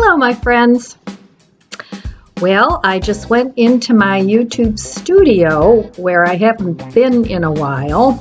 Hello, my friends. Well, I just went into my YouTube studio where I haven't been in a while,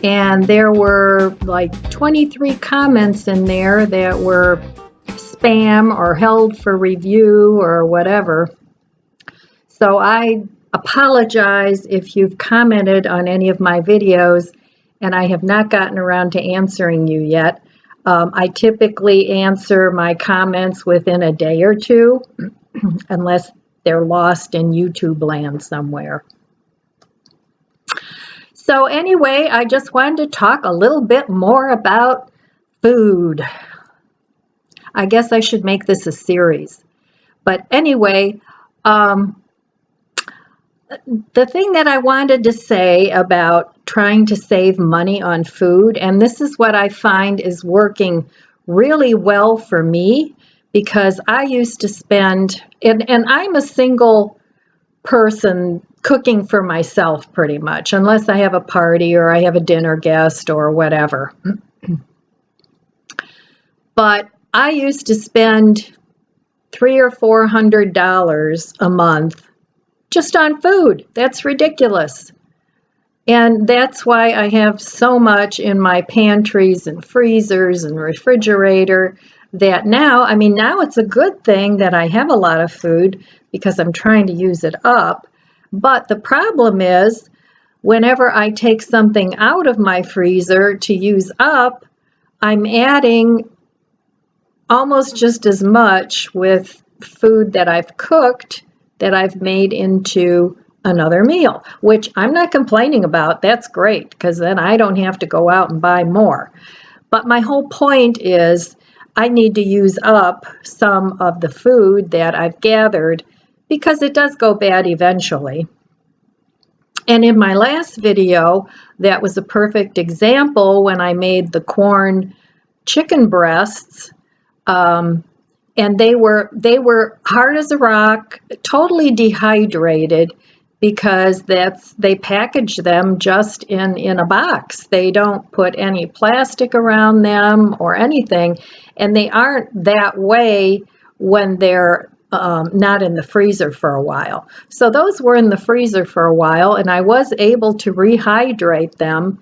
and there were like 23 comments in there that were spam or held for review or whatever. So I apologize if you've commented on any of my videos and I have not gotten around to answering you yet. I typically answer my comments within a day or two, unless they're lost in YouTube land somewhere. So anyway, I just wanted to talk a little bit more about food. I guess I should make this a series. But anyway, the thing that I wanted to say about trying to save money on food, and this is what I find is working really well for me, because I used to spend, and I'm a single person cooking for myself pretty much, unless I have a party or I have a dinner guest or whatever. But I used to spend $300 or $400 a month just on food. That's ridiculous. And that's why I have so much in my pantries and freezers and refrigerator that now it's a good thing that I have a lot of food because I'm trying to use it up. But the problem is, whenever I take something out of my freezer to use up, I'm adding almost just as much with food that I've cooked that I've made into another meal, which I'm not complaining about. That's great, because then I don't have to go out and buy more. But my whole point is I need to use up some of the food that I've gathered, because it does go bad eventually. And in my last video, that was a perfect example when I made the corn chicken breasts. And they were hard as a rock, totally dehydrated, because they package them just in a box. They don't put any plastic around them or anything, and they aren't that way when they're not in the freezer for a while. So those were in the freezer for a while, and I was able to rehydrate them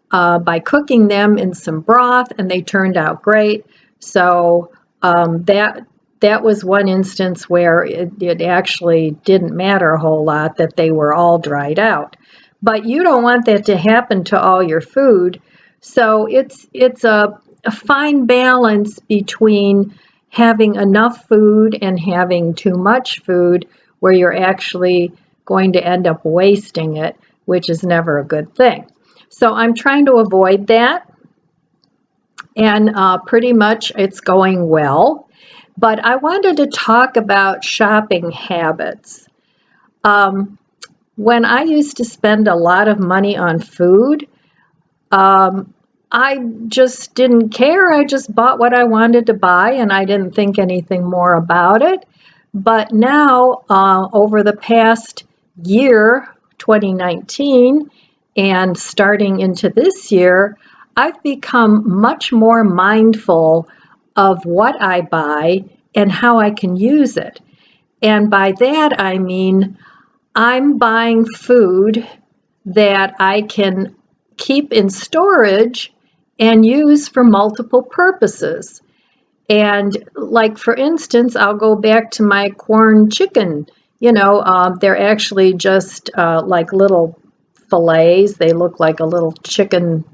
by cooking them in some broth, and they turned out great. So that was one instance where it actually didn't matter a whole lot that they were all dried out. But you don't want that to happen to all your food. So it's a fine balance between having enough food and having too much food, where you're actually going to end up wasting it, which is never a good thing. So I'm trying to avoid that. And pretty much it's going well. But I wanted to talk about shopping habits. When I used to spend a lot of money on food, I just didn't care. I just bought what I wanted to buy, and I didn't think anything more about it. But now, over the past year, 2019, and starting into this year, I've become much more mindful of what I buy and how I can use it. And by that, I mean I'm buying food that I can keep in storage and use for multiple purposes. And like, for instance, I'll go back to my corn chicken. They're actually just like little fillets. They look like a little chicken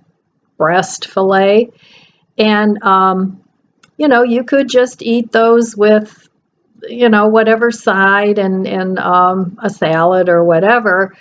breast fillet, and you could just eat those with whatever side and a salad or whatever.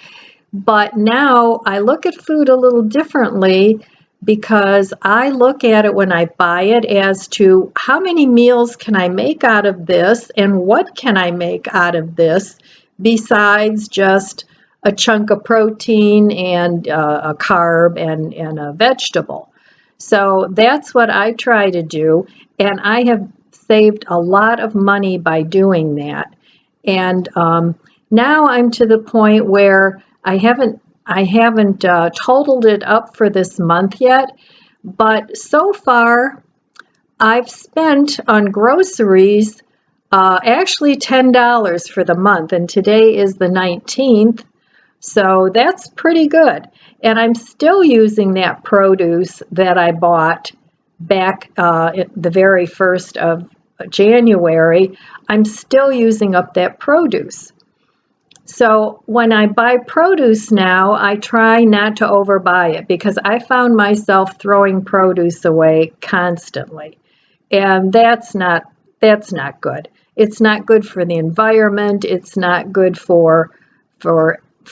But now I look at food a little differently, because I look at it when I buy it as to how many meals can I make out of this, and what can I make out of this besides just a chunk of protein and a carb and a vegetable. So that's what I try to do, and I have saved a lot of money by doing that. And now I'm to the point where I haven't totaled it up for this month yet, but so far I've spent on groceries Actually $10 for the month, and today is the 19th, so that's pretty good. And I'm still using that produce that I bought back at the very 1st of January. I'm still using up that produce. So when I buy produce now, I try not to overbuy it because I found myself throwing produce away constantly. And that's not good. It's not good for the environment. It's not good for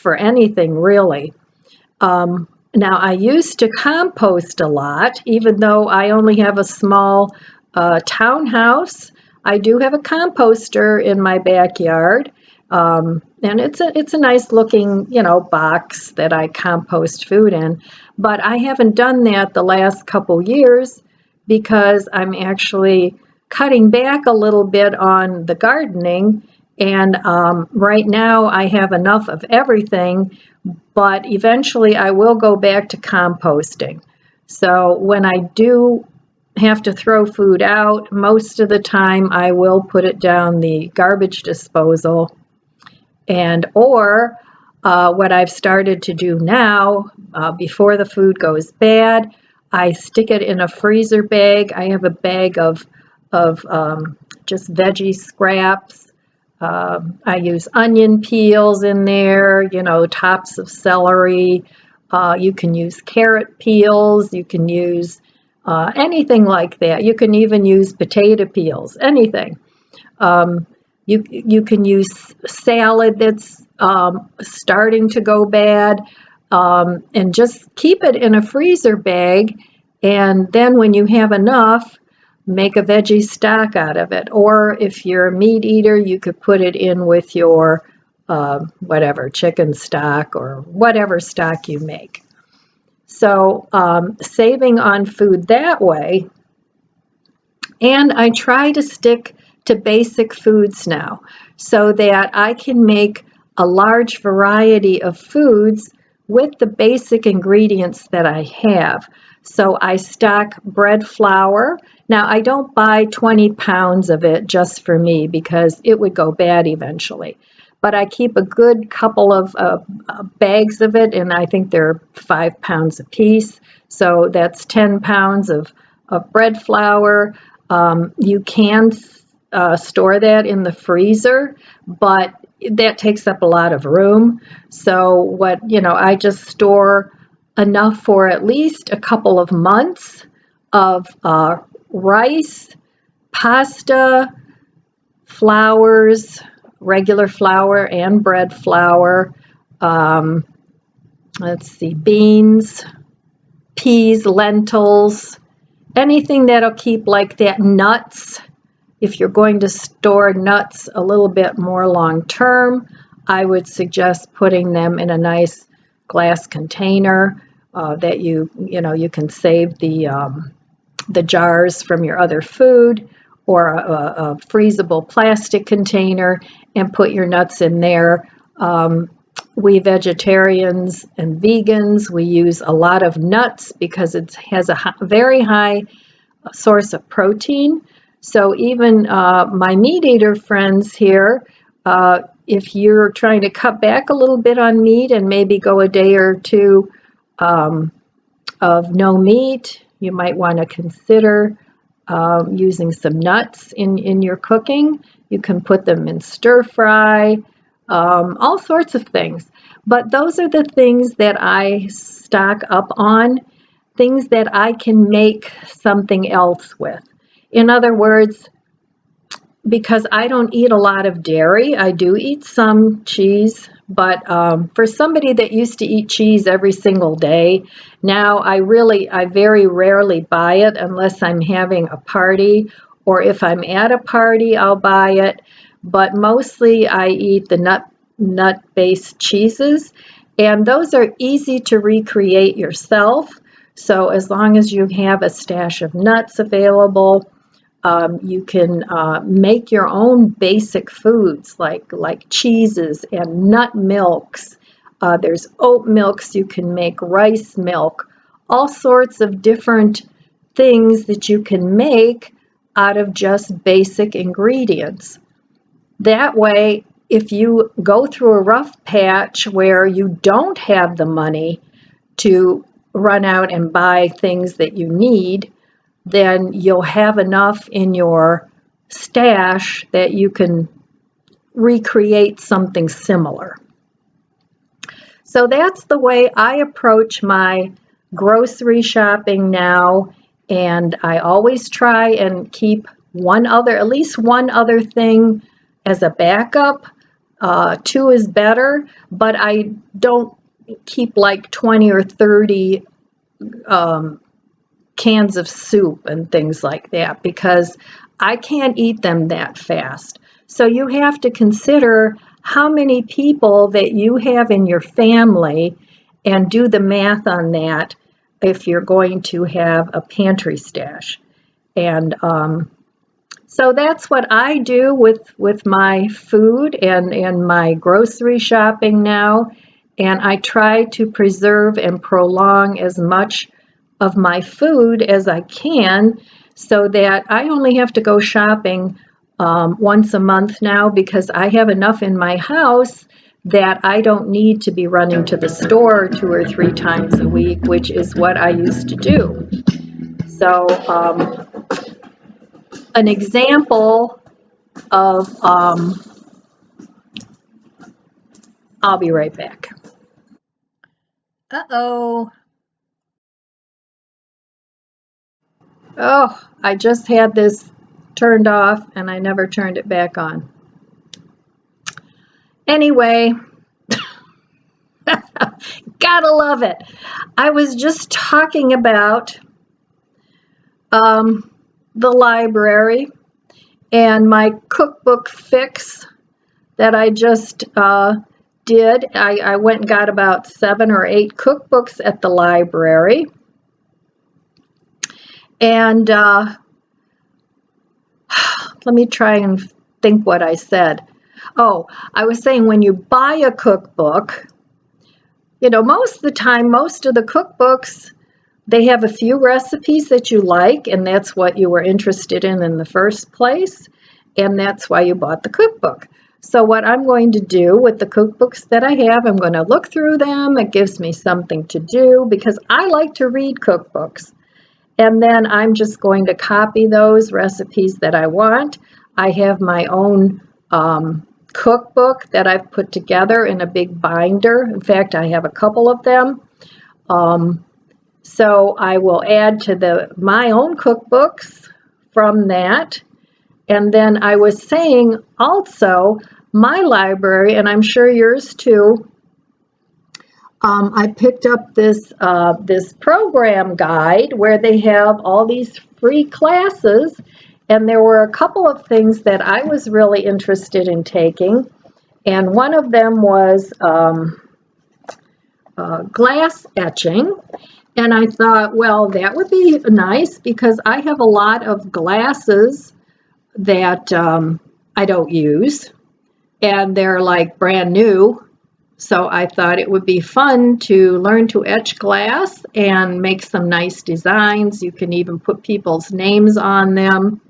anything really. Now I used to compost a lot, even though I only have a small townhouse. I do have a composter in my backyard, and it's a nice looking, box that I compost food in. But I haven't done that the last couple years because I'm actually cutting back a little bit on the gardening. And right now I have enough of everything, but eventually I will go back to composting. So when I do have to throw food out, most of the time I will put it down the garbage disposal. And or what I've started to do now, before the food goes bad, I stick it in a freezer bag. I have a bag of just veggie scraps. I use onion peels in there, tops of celery. You can use carrot peels. You can use anything like that. You can even use potato peels, anything. You can use salad that's starting to go bad, and just keep it in a freezer bag. And then when you have enough, make a veggie stock out of it. Or if you're a meat eater, you could put it in with your whatever, chicken stock or whatever stock you make. So saving on food that way. And I try to stick to basic foods now so that I can make a large variety of foods with the basic ingredients that I have. So I stock bread flour. Now I don't buy 20 pounds of it just for me because it would go bad eventually. But I keep a good couple of bags of it, and I think they're 5 pounds a piece. So that's 10 pounds of bread flour. You can store that in the freezer, but that takes up a lot of room. So I just store enough for at least a couple of months of rice, pasta, flours, regular flour and bread flour. Let's see, beans, peas, lentils, anything that'll keep like that. Nuts. If you're going to store nuts a little bit more long term, I would suggest putting them in a nice glass container that you can save the jars from your other food, or a freezable plastic container, and put your nuts in there. We vegetarians and vegans, we use a lot of nuts because it has a very high source of protein. So even my meat eater friends here, if you're trying to cut back a little bit on meat and maybe go a day or two of no meat, you might want to consider using some nuts in your cooking. You can put them in stir fry, all sorts of things. But those are the things that I stock up on, things that I can make something else with. In other words, because I don't eat a lot of dairy, I do eat some cheese, but for somebody that used to eat cheese every single day, now I very rarely buy it unless I'm having a party, or if I'm at a party, I'll buy it. But mostly I eat the nut-based cheeses, and those are easy to recreate yourself. So as long as you have a stash of nuts available, you can make your own basic foods like cheeses and nut milks. There's oat milks, you can make rice milk, all sorts of different things that you can make out of just basic ingredients. That way, if you go through a rough patch where you don't have the money to run out and buy things that you need, then you'll have enough in your stash that you can recreate something similar. So that's the way I approach my grocery shopping now, and I always try and keep at least one other thing as a backup. Two is better, but I don't keep like 20 or 30 cans of soup and things like that because I can't eat them that fast. So you have to consider how many people that you have in your family and do the math on that if you're going to have a pantry stash. And so that's what I do with my food and my grocery shopping now. And I try to preserve and prolong as much of my food as I can so that I only have to go shopping once a month now because I have enough in my house that I don't need to be running to the store 2 or 3 times a week, which is what I used to do. So an example of, I'll be right back. Uh-oh. Oh, I just had this turned off and I never turned it back on. Anyway, gotta love it. I was just talking about the library and my cookbook fix that I just did. I went and got about 7 or 8 cookbooks at the library. And let me try and think what I said. Oh, I was saying when you buy a cookbook, you know, most of the time, most of the cookbooks, they have a few recipes that you like, and that's what you were interested in the first place, and that's why you bought the cookbook. So what I'm going to do with the cookbooks that I have, I'm going to look through them. It gives me something to do because I like to read cookbooks. And then I'm just going to copy those recipes that I want. I have my own cookbook that I've put together in a big binder. In fact, I have a couple of them. So I will add to my own cookbooks from that. And then I was saying also, my library, and I'm sure yours too, I picked up this program guide where they have all these free classes, and there were a couple of things that I was really interested in taking, and one of them was glass etching, and I thought, well, that would be nice because I have a lot of glasses that I don't use, and they're like brand new. So I thought it would be fun to learn to etch glass and make some nice designs. You can even put people's names on them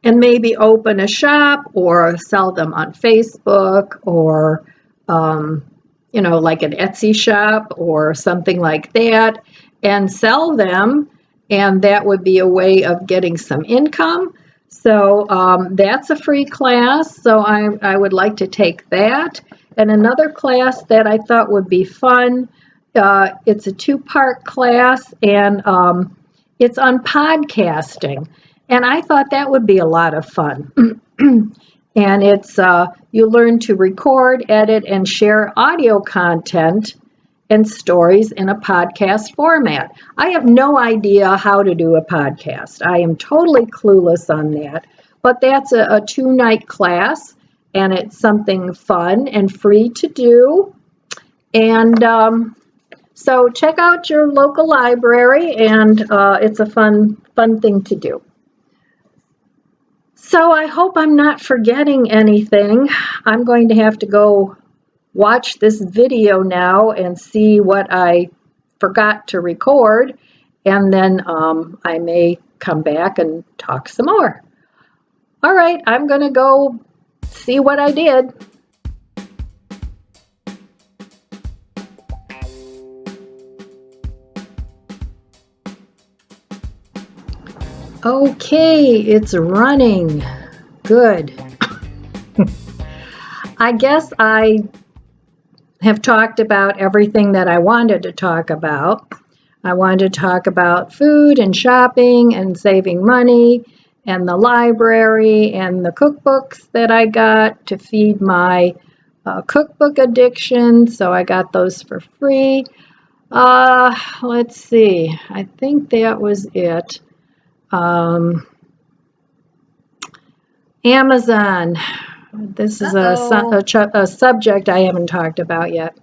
and maybe open a shop or sell them on Facebook or, you know, like an Etsy shop or something like that and sell them. And that would be a way of getting some income. So that's a free class. So I would like to take that. And another class that I thought would be fun, it's a 2-part class, and it's on podcasting. And I thought that would be a lot of fun. And it's you learn to record, edit, and share audio content and stories in a podcast format. I have no idea how to do a podcast. I am totally clueless on that. But that's a 2-night class. And it's something fun and free to do. And so check out your local library, and it's a fun thing to do. So I hope I'm not forgetting anything. I'm going to have to go watch this video now and see what I forgot to record, and then I may come back and talk some more. All right, I'm going to go See what I did? Okay, it's running. Good. I guess I have talked about everything that I wanted to talk about. I wanted to talk about food and shopping and saving money and the library and the cookbooks that I got to feed my cookbook addiction. So I got those for free. Let's see. I think that was it. Amazon. This is a subject I haven't talked about yet.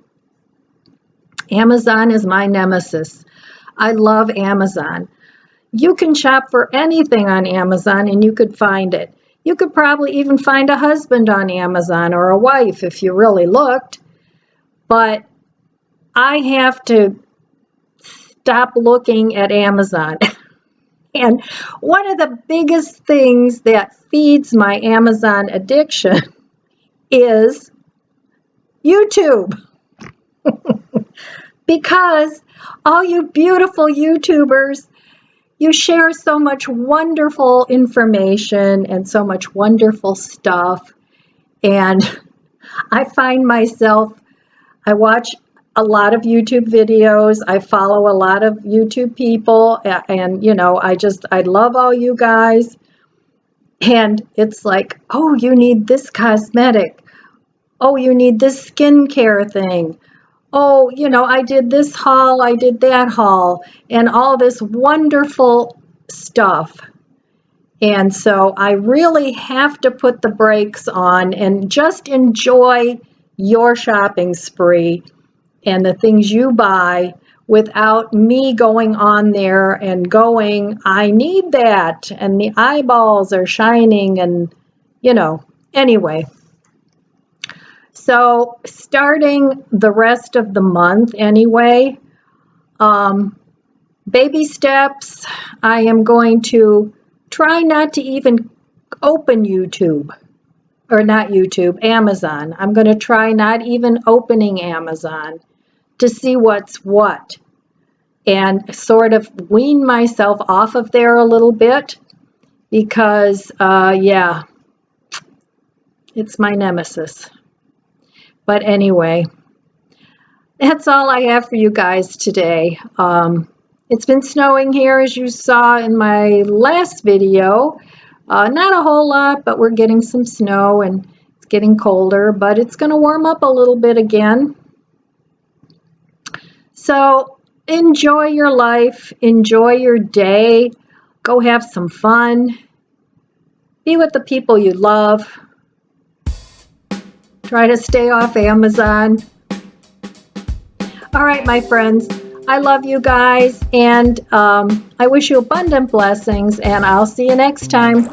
Amazon is my nemesis. I love Amazon. You can shop for anything on Amazon and you could find it. You could probably even find a husband on Amazon or a wife if you really looked. But I have to stop looking at Amazon. And one of the biggest things that feeds my Amazon addiction is YouTube. Because all you beautiful YouTubers, you share so much wonderful information and so much wonderful stuff. And I find myself, I watch a lot of YouTube videos. I follow a lot of YouTube people. And, you know, I love all you guys. And it's like, oh, you need this cosmetic. Oh, you need this skincare thing. Oh, you know, I did this haul, I did that haul, and all this wonderful stuff. And so I really have to put the brakes on and just enjoy your shopping spree and the things you buy without me going on there and going, I need that, and the eyeballs are shining, and, you know, anyway. So starting the rest of the month anyway, baby steps, I am going to try not to even open YouTube, or not YouTube, Amazon. I'm going to try not even opening Amazon to see what's what and sort of wean myself off of there a little bit because, yeah, it's my nemesis. But anyway, that's all I have for you guys today. It's been snowing here, as you saw in my last video. Not a whole lot, but we're getting some snow and it's getting colder, but it's going to warm up a little bit again. So enjoy your life, enjoy your day, go have some fun, be with the people you love. Try to stay off Amazon. All right, my friends, I love you guys, and I wish you abundant blessings, and I'll see you next time.